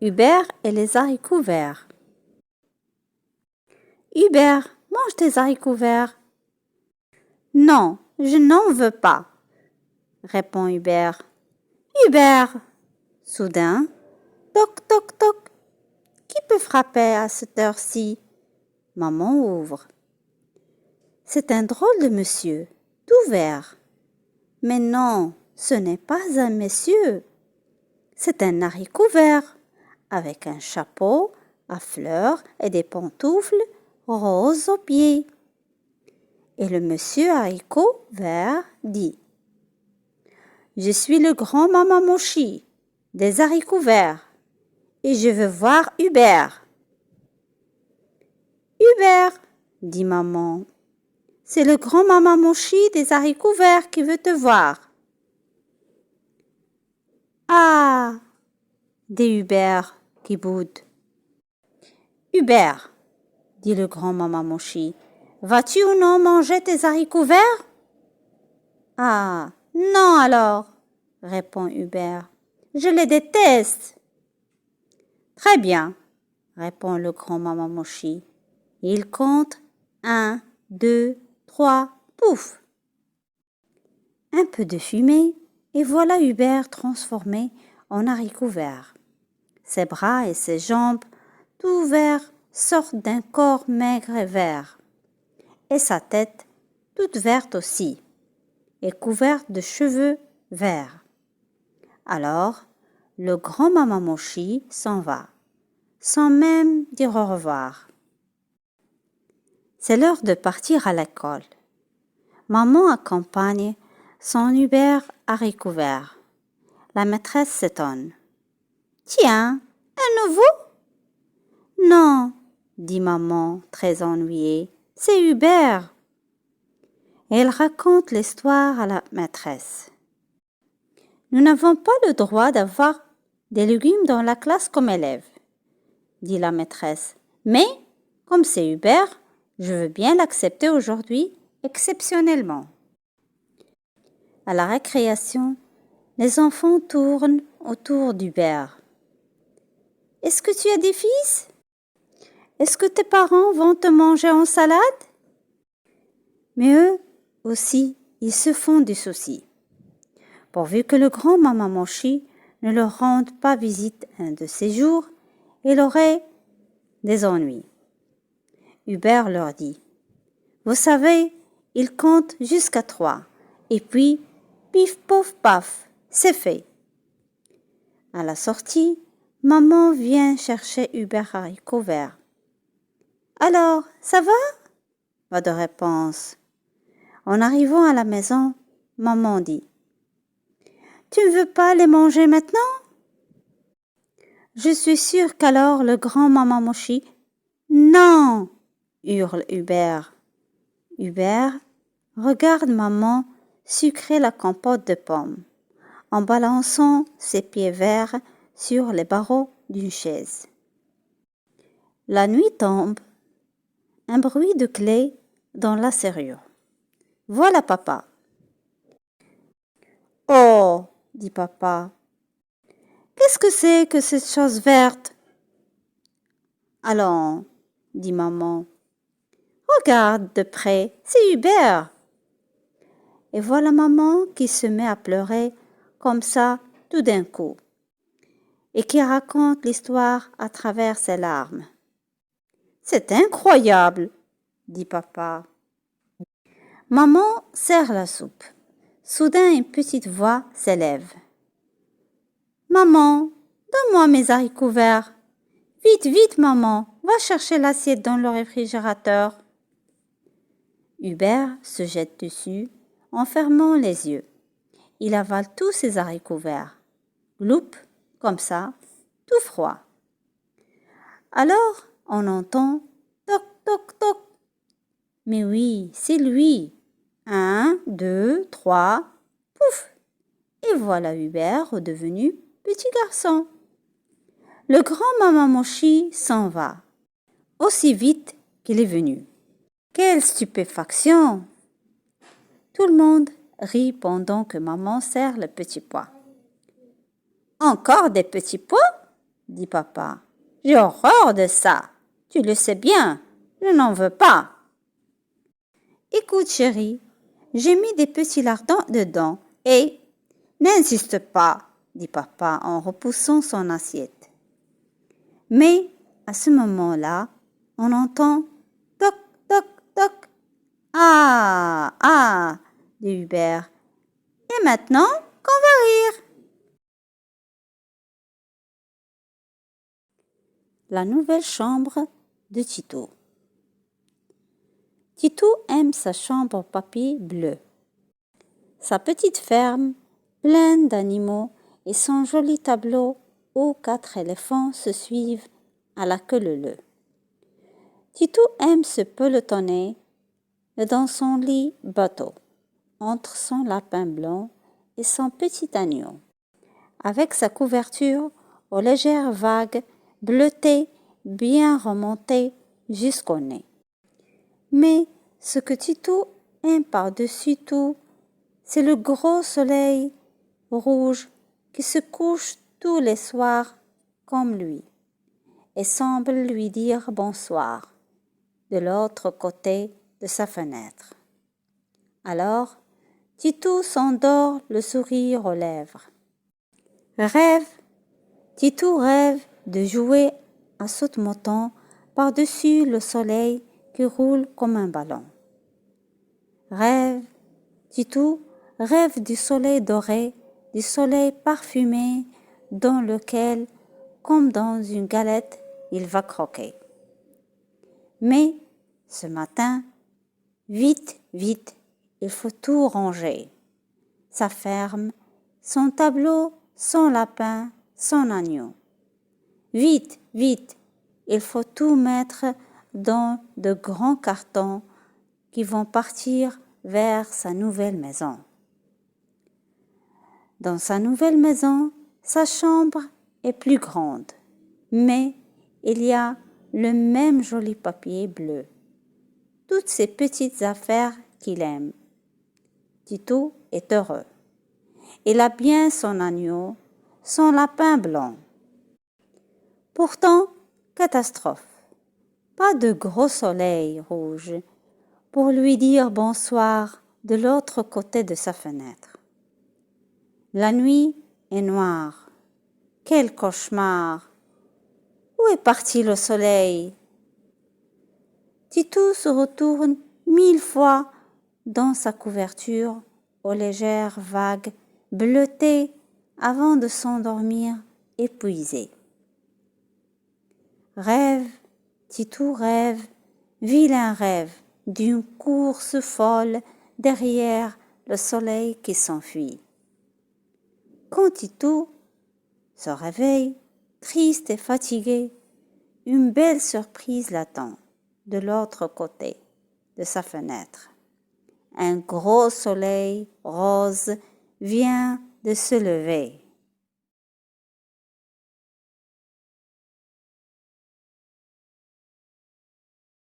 Hubert et les haricots verts. Hubert, mange tes haricots verts. Non, je n'en veux pas, répond Hubert. Hubert! Soudain, toc, toc, toc. Qui peut frapper à cette heure-ci? Maman ouvre. C'est un drôle de monsieur, tout vert. Mais non, ce n'est pas un monsieur. C'est un haricot vert, avec un chapeau à fleurs et des pantoufles roses aux pieds. Et le monsieur haricot vert dit: Je suis le grand maman Mochi des haricots verts et je veux voir Hubert. Hubert, dit maman, c'est le grand maman Mochi des haricots verts qui veut te voir. Ah, dit Hubert qui boude. Hubert, dit le grand maman Mochi, vas-tu ou non manger tes haricots verts? Ah, non alors, répond Hubert, je les déteste. Très bien, répond le grand maman Mochi. Il compte 1, 2, 3, pouf! Un peu de fumée, et voilà Hubert transformé en haricot vert. Ses bras et ses jambes, tout verts, sortent d'un corps maigre et vert. Et sa tête, toute verte aussi, et couverte de cheveux verts. Alors, le grand maman Mochi s'en va, sans même dire au revoir. C'est l'heure de partir à l'école. Maman accompagne son Hubert haricot vert. La maîtresse s'étonne. Tiens, un nouveau? Non, dit maman, très ennuyée, c'est Hubert. Et elle raconte l'histoire à la maîtresse. Nous n'avons pas le droit d'avoir des légumes dans la classe comme élève, dit la maîtresse. Mais, comme c'est Hubert, je veux bien l'accepter aujourd'hui, exceptionnellement. À la récréation, les enfants tournent autour d'Hubert. Est-ce que tu as des fils? Est-ce que tes parents vont te manger en salade? Mais eux aussi, ils se font des soucis. Pourvu que le grand maman Mochi ne leur rende pas visite un de ces jours, il aurait des ennuis. Hubert leur dit: Vous savez, il compte jusqu'à 3, et puis, pif, pouf, paf, c'est fait. À la sortie, maman vient chercher Hubert haricot vert. Alors, ça va? Pas de réponse. En arrivant à la maison, maman dit: Tu ne veux pas les manger maintenant? Je suis sûre qu'alors le grand maman Mochi. Non! Hurle Hubert. Hubert regarde maman sucrer la compote de pommes en balançant ses pieds verts sur les barreaux d'une chaise. La nuit tombe. Un bruit de clé dans la serrure. Voilà papa. Oh, dit papa. Qu'est-ce que c'est que cette chose verte? Allons, dit maman. Regarde de près, c'est Hubert. Et voilà maman qui se met à pleurer comme ça tout d'un coup et qui raconte l'histoire à travers ses larmes. C'est incroyable, dit papa. Maman sert la soupe. Soudain, une petite voix s'élève. Maman, donne-moi mes haricots verts. Vite, vite, maman, va chercher l'assiette dans le réfrigérateur. Hubert se jette dessus en fermant les yeux. Il avale tous ses haricots verts. Gloup, comme ça, tout froid. Alors, on entend toc, toc, toc. Mais oui, c'est lui. 1, 2, 3, pouf! Et voilà Hubert redevenu petit garçon. Le grand maman Mochi s'en va, aussi vite qu'il est venu. Quelle stupéfaction! Tout le monde rit pendant que maman sert le petit pois. Encore des petits pois? dit papa. J'ai horreur de ça. Tu le sais bien, je n'en veux pas. Écoute, chérie, j'ai mis des petits lardons dedans et n'insiste pas, dit papa en repoussant son assiette. Mais à ce moment-là, on entend toc, toc, toc. Ah, ah, dit Hubert. Et maintenant qu'on va rire. La nouvelle chambre de Tito. Tito aime sa chambre en papier bleu, sa petite ferme pleine d'animaux et son joli tableau où 4 éléphants se suivent à la queue leu-leu. Tito aime se pelotonner dans son lit bateau, entre son lapin blanc et son petit agneau, avec sa couverture aux légères vagues bleutées bien remontées jusqu'au nez. Mais ce que Tito aime par-dessus tout, c'est le gros soleil rouge qui se couche tous les soirs comme lui et semble lui dire bonsoir de l'autre côté de sa fenêtre. Alors, Tito s'endort le sourire aux lèvres. Tito rêve de jouer à saute-mouton par-dessus le soleil qui roule comme un ballon. Tito rêve du soleil doré, du soleil parfumé dans lequel, comme dans une galette, il va croquer. Mais ce matin, vite, vite, il faut tout ranger. Sa ferme, son tableau, son lapin, son agneau. Vite, vite, il faut tout mettre dans de grands cartons qui vont partir vers sa nouvelle maison. Dans sa nouvelle maison, sa chambre est plus grande, mais il y a le même joli papier bleu. Toutes ces petites affaires qu'il aime. Tito est heureux. Il a bien son agneau, son lapin blanc. Pourtant, catastrophe. Pas de gros soleil rouge pour lui dire bonsoir de l'autre côté de sa fenêtre. La nuit est noire. Quel cauchemar! Où est parti le soleil? Tito se retourne 1000 fois dans sa couverture aux légères vagues bleutées avant de s'endormir épuisé. Rêve, Tito rêve, vilain rêve d'une course folle derrière le soleil qui s'enfuit. Quand Tito se réveille, triste et fatigué, une belle surprise l'attend de l'autre côté de sa fenêtre. Un gros soleil rose vient de se lever.